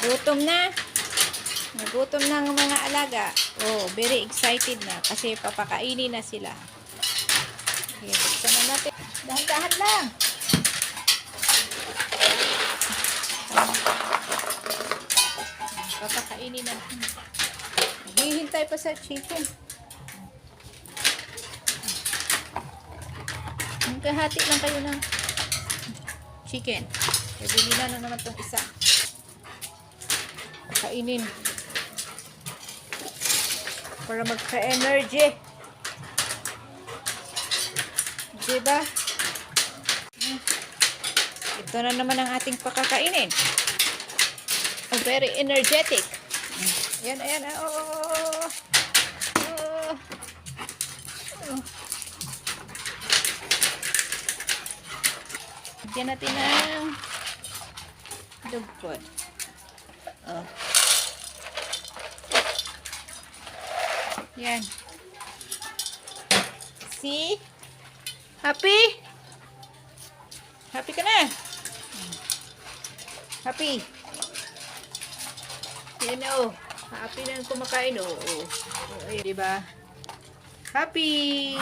Gutom na. Nagutom na ang mga alaga. Oh, very excited na kasi papakainin na sila. Okay, buksan na natin. Dahan-dahan lang. Papakainin na. Hihintay pa sa chicken. Kahati lang kayo ng chicken. Bili na naman itong isa. Kainin. Para magka-energy. Diba? Ito na naman ang ating pakakainin. Oh, very energetic. Ayan, ayan. Oh. Bigyan natin ng dugpod. Oh. Yan. See? Happy? Happy ka na? Happy? Yan o. Happy na kumakain o. Diba? Happy!